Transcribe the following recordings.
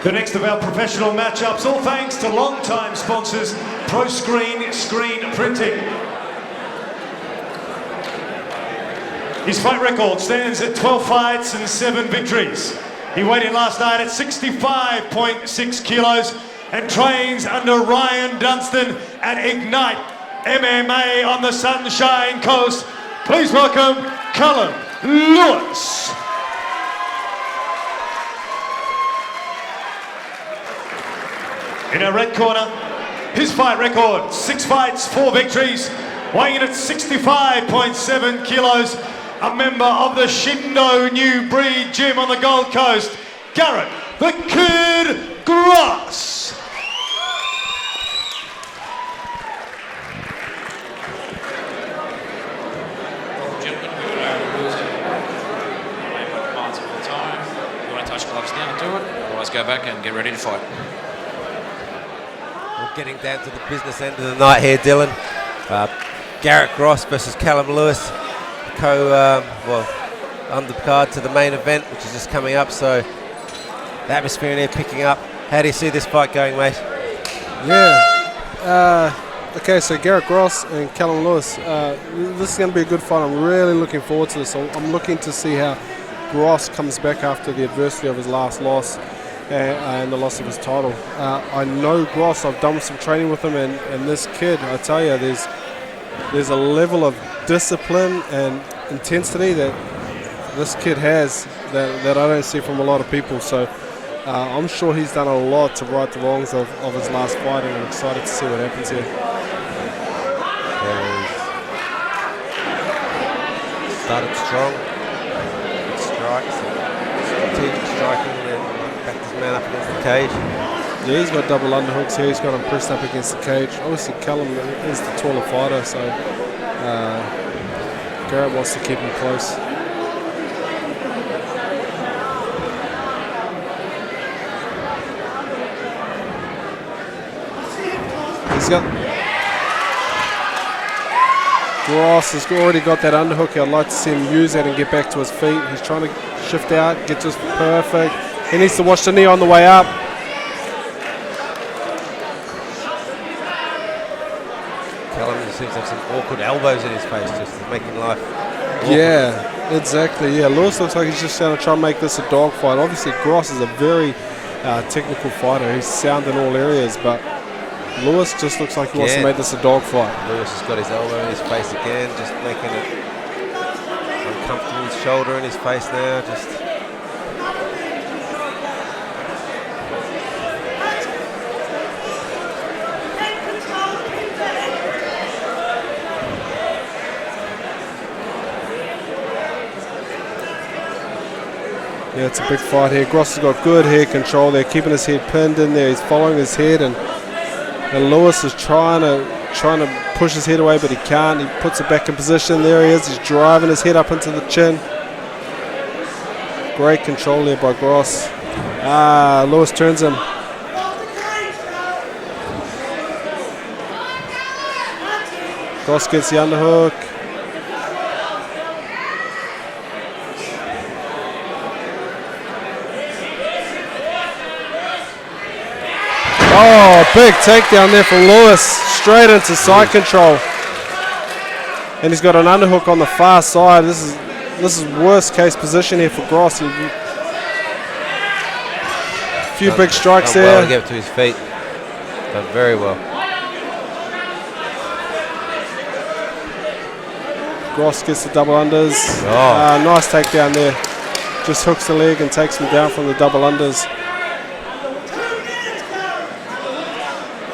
The next of our professional matchups, all thanks to long-time sponsors, ProScreen Screen Printing. His fight record stands at 12 fights and 7 victories. He weighed in last night at 65.6 kilos and trains under Ryan Dunstan at Ignite MMA on the Sunshine Coast. Please welcome Callum Lewis. In our red corner, his fight record, 6 fights, 4 victories, weighing in at 65.7 kilos, a member of the Shindo New Breed Gym on the Gold Coast, Garret, the Kid Gross. Welcome, gentlemen. We've got our rules and parts all the time. If you want to touch gloves now, do it. Otherwise, go back and get ready to fight. We're getting down to the business end of the night here, Dylan. Garret Gross versus Callum Lewis, undercard to the main event, which is just coming up. So the atmosphere in here picking up. How do you see this fight going, mate? Yeah. Okay, so Garret Gross and Callum Lewis. This is going to be a good fight. I'm really looking forward to this. I'm looking to see how Gross comes back after the adversity of his last loss and the loss of his title. I know Gross. I've done some training with him, and this kid, I tell you, there's a level of discipline and intensity that this kid has that I don't see from a lot of people. So I'm sure he's done a lot to right the wrongs of his last fight, and I'm excited to see what happens here. Started strong, good strikes, strategic striking, and then backed his man up against the cage. Yeah, he's got double underhooks here. He's got him pressed up against the cage. Obviously, Callum is the taller fighter, so Garret wants to keep him close. He's got... Gross has already got that underhook. I'd like to see him use that and get back to his feet. He's trying to shift out, get just perfect. He needs to watch the knee on the way up. Callum seems to have some awkward elbows in his face, just making life awkward. Yeah, exactly. Yeah, Lewis looks like he's just going to try and make this a dog fight. Obviously, Gross is a very technical fighter. He's sound in all areas, but Lewis just looks like he wants to make this a dog fight. Lewis has got his elbow in his face again, just making it uncomfortable. His shoulder in his face now, just... Yeah, it's a big fight here. Gross has got good head control there, keeping his head pinned in there. He's following his head, and Lewis is trying to push his head away, but he can't. He puts it back in position. There he is. He's driving his head up into the chin. Great control there by Gross. Lewis turns him. Gross gets the underhook. Oh, big takedown there from Lewis, straight into side control. And he's got an underhook on the far side. This is worst case position here for Gross. A few big strikes there. Well to get to his feet. Done very well. Gross gets the double unders. Oh. Nice takedown there. Just hooks the leg and takes him down from the double unders.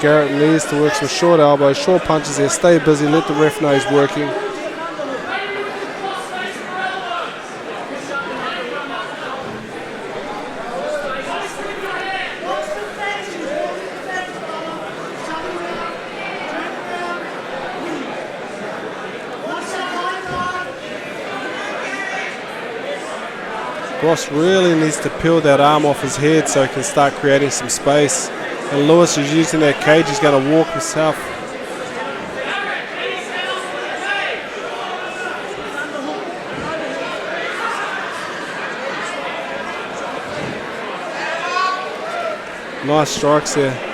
Garret needs to work some short elbows, short punches here. Stay busy, let the ref know he's working. Gross really needs to peel that arm off his head so he can start creating some space. And Lewis is using that cage. He's going to walk himself. Nice strikes there.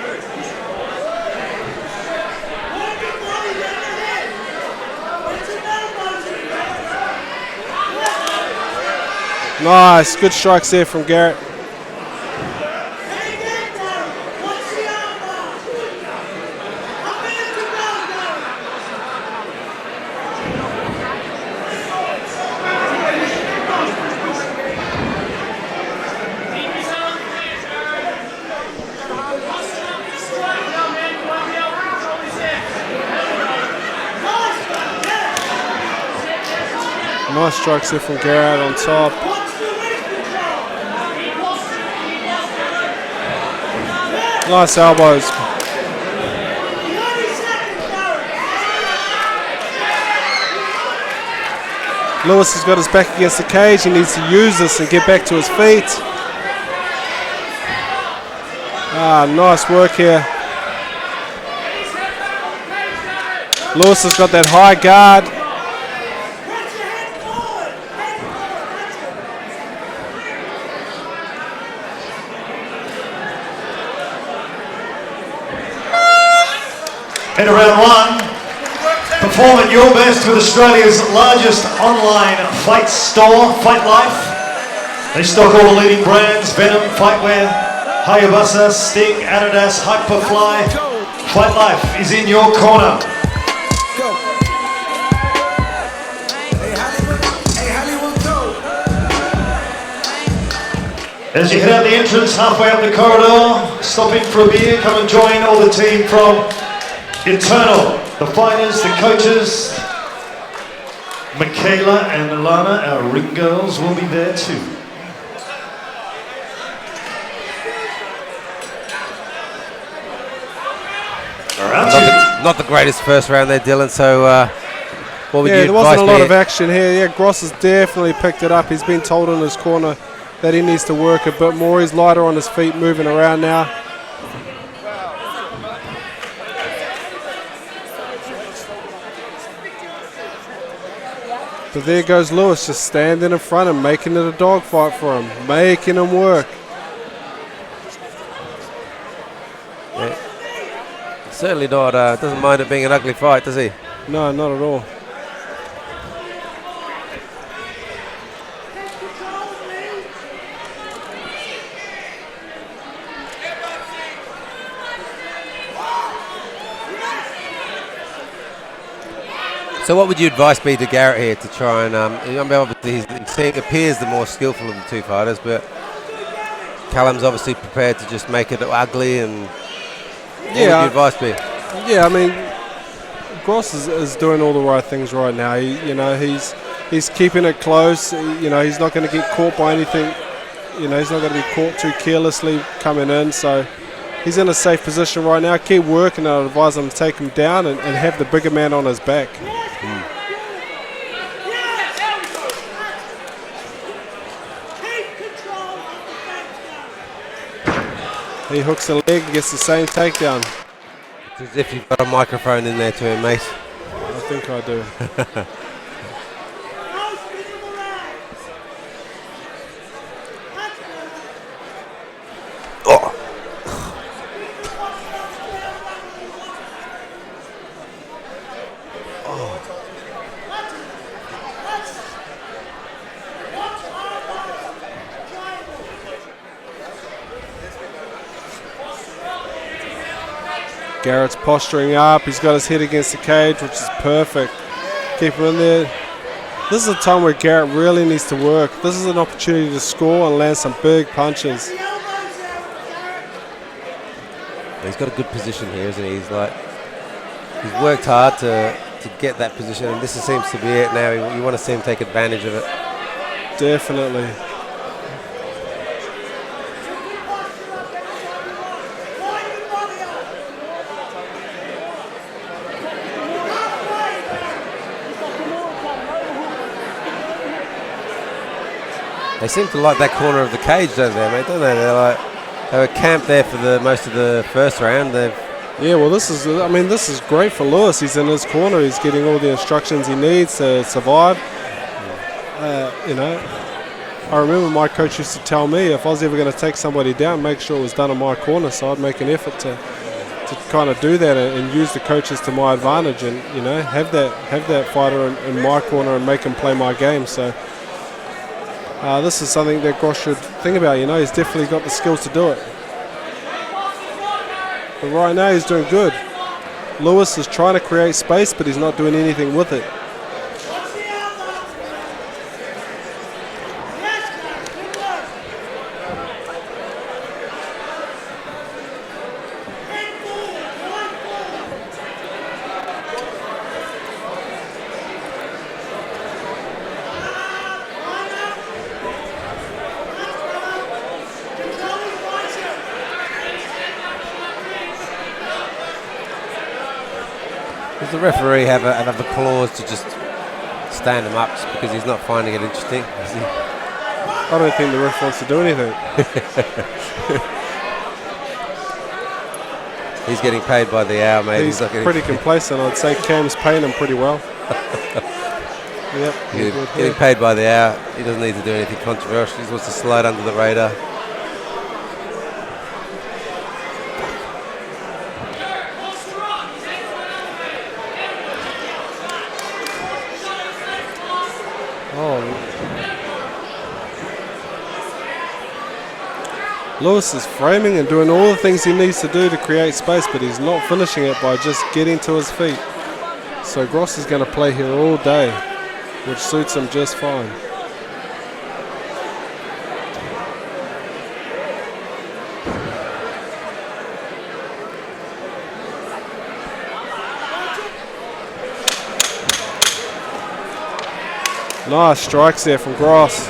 Nice, good strikes there from Garret. Nice strikes there from Garret on top. Nice elbows. Lewis has got his back against the cage. He needs to use this and get back to his feet. Nice work here. Lewis has got that high guard. In round one, perform at your best with Australia's largest online fight store, Fight Life. They stock all the leading brands: Venom, Fightwear, Hayabusa, Sting, Adidas, Hyperfly. Fight Life is in your corner. As you head out the entrance, halfway up the corridor, stop in for a beer, come and join all the team from Eternal, the fighters, the coaches. Michaela and Alana, our ring girls, will be there too. Round two. Not the greatest first round there, Dylan, so what would you there wasn't a advise lot me? of action here. Yeah, Gross has definitely picked it up. He's been told in his corner that he needs to work a bit more. He's lighter on his feet, moving around now. But there goes Lewis, just standing in front and making it a dogfight for him, making him work. Yeah. Certainly not. Doesn't mind it being an ugly fight, does he? No, not at all. So what would you advise be to Garret here to try and, obviously he appears the more skillful of the two fighters, but Callum's obviously prepared to just make it ugly, and what would your advice be? Yeah, I mean, Gross is doing all the right things right now. He's keeping it close. He's not going to get caught by anything. He's not going to be caught too carelessly coming in, so he's in a safe position right now. Keep working. I'd advise him to take him down and have the bigger man on his back. He hooks the leg and gets the same takedown. It's as if you've got a microphone in there to him, mate. I think I do. Garrett's posturing up. He's got his head against the cage, which is perfect. Keep him in there. This is a time where Garret really needs to work. This is an opportunity to score and land some big punches. He's got a good position here, isn't he? He's worked hard to get that position, and this seems to be it now. You want to see him take advantage of it. Definitely. They seem to like that corner of the cage, don't they, mate? Don't they? They were camped there for most of the first round. Yeah, well, this is great for Lewis. He's in his corner. He's getting all the instructions he needs to survive. I remember my coach used to tell me if I was ever going to take somebody down, make sure it was done in my corner. So I'd make an effort to kind of do that and use the coaches to my advantage, and have that fighter in my corner and make him play my game. So this is something that Gross should think about. He's definitely got the skills to do it. But right now he's doing good. Lewis is trying to create space, but he's not doing anything with it. Does the referee have another clause to just stand him up because he's not finding it interesting? I don't think the ref wants to do anything. He's getting paid by the hour, mate. He's pretty complacent. I'd say Cam's paying him pretty well. Yep. Getting paid by the hour. He doesn't need to do anything controversial. He just wants to slide under the radar. Lewis is framing and doing all the things he needs to do to create space, but he's not finishing it by just getting to his feet. So Gross is going to play here all day, which suits him just fine. Nice strikes there from Gross.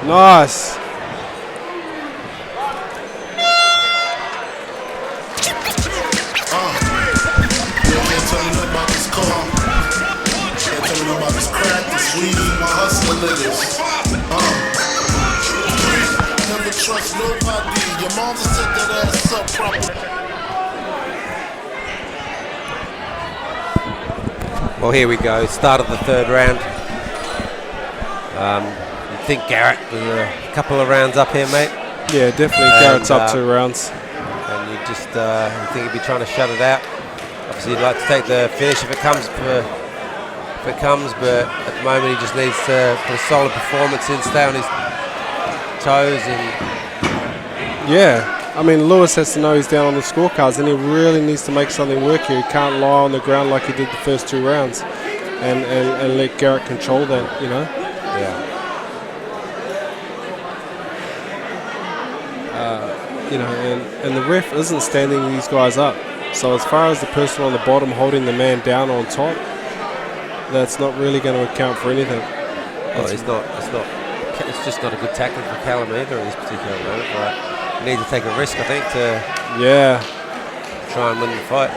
Nice. Never trust nobody. Your mom just set that ass up properly. Well, here we go. Start of the third round. You think Garret with a couple of rounds up here, mate? Yeah, definitely. Garrett's up 2 rounds. And you just you think he'd be trying to shut it out. Obviously, he'd like to take the finish if it comes, but at the moment he just needs to put a solid performance in, stay on his toes, and yeah. I mean, Lewis has to know he's down on the scorecards, and he really needs to make something work here. He can't lie on the ground like he did the first 2 rounds, and let Garret control that. Yeah. And the ref isn't standing these guys up. So as far as the person on the bottom holding the man down on top, that's not really going to account for anything. Well, it's just not a good tactic for Callum either at this particular moment. But you need to take a risk, I think, to try and win the fight.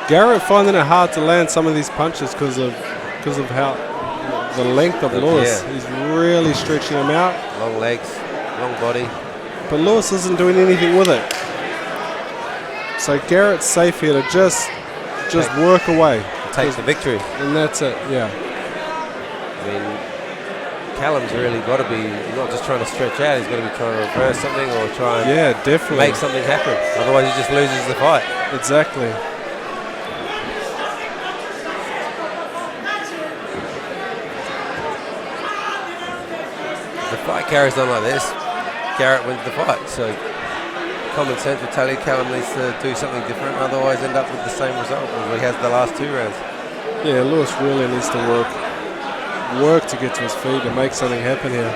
Garret finding it hard to land some of these punches because of how the length of Lewis. Yeah. He's really stretching him out. Long legs, long body. But Lewis isn't doing anything with it. So Garrett's safe here to just work away. Takes the victory. And that's it, yeah. I mean, Callum's really got to be not just trying to stretch out, he's got to be trying to reverse something or try and definitely make something happen. Otherwise he just loses the fight. Exactly. The fight carries on like this, Garret wins the fight. So common sense will tell you Callum needs to do something different, otherwise end up with the same result as he has the last 2 rounds. Yeah, Lewis really needs to work to get to his feet and make something happen here.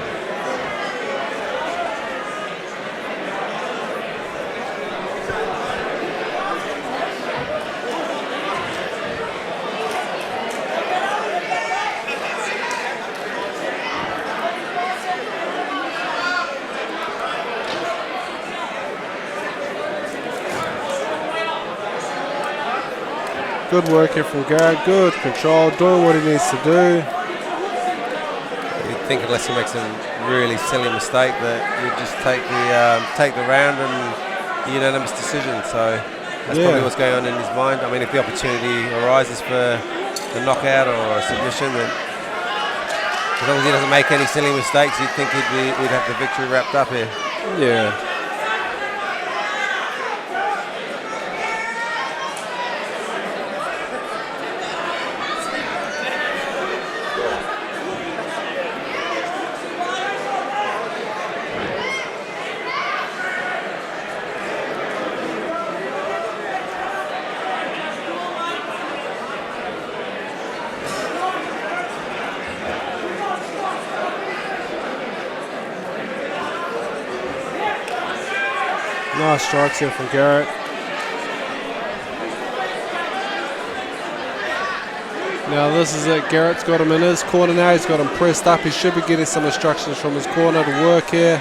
Good work here from Garret. Good control, doing what he needs to do. You'd think unless he makes a really silly mistake that you'd just take the round and unanimous decision. So that's probably what's going on in his mind. I mean, if the opportunity arises for a knockout or a submission, then as long as he doesn't make any silly mistakes, you'd think we'd have the victory wrapped up here. Yeah. Nice strikes here from Garret. Now this is it. Garrett's got him in his corner now. He's got him pressed up. He should be getting some instructions from his corner to work here.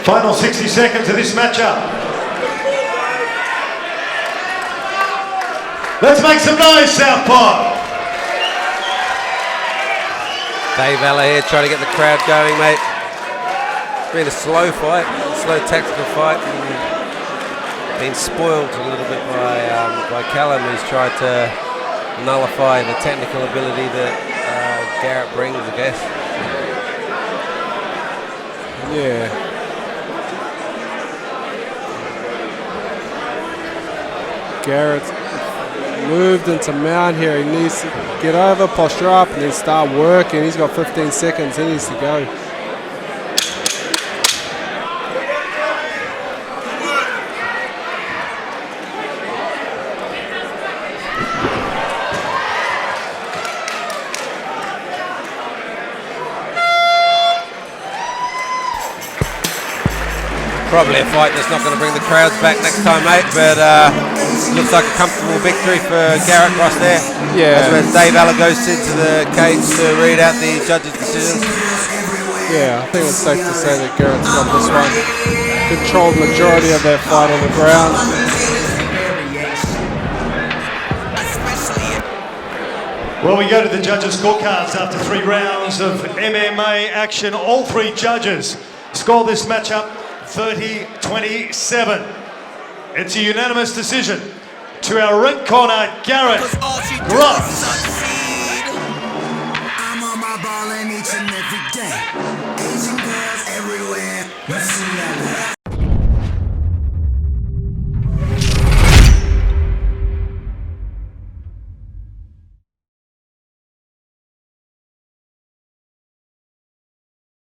Final 60 seconds of this matchup. Let's make some noise, Southport. Dave Alla here trying to get the crowd going, mate. It's been a slow fight, a slow tactical fight, and been spoiled a little bit by Callum, who's tried to nullify the technical ability that Garret brings, I guess. Yeah. Garrett's moved into mount here. He needs to get over, posture up, and then start working. He's got 15 seconds. He needs to go. Probably a fight that's not going to bring the crowds back next time, mate, but looks like a comfortable victory for Garret Ross there. Yeah. As Dave Alla goes into the cage to read out the judges' decisions. Yeah, I think it's safe to say that Garrett's got this one. Controlled majority of that fight on the ground. Well, we go to the judges' scorecards after 3 rounds of MMA action. All 3 judges score this matchup 30-27. It's a unanimous decision to our ring corner, Garret Ross. I'm on my ball each and every day. Asian girls everywhere.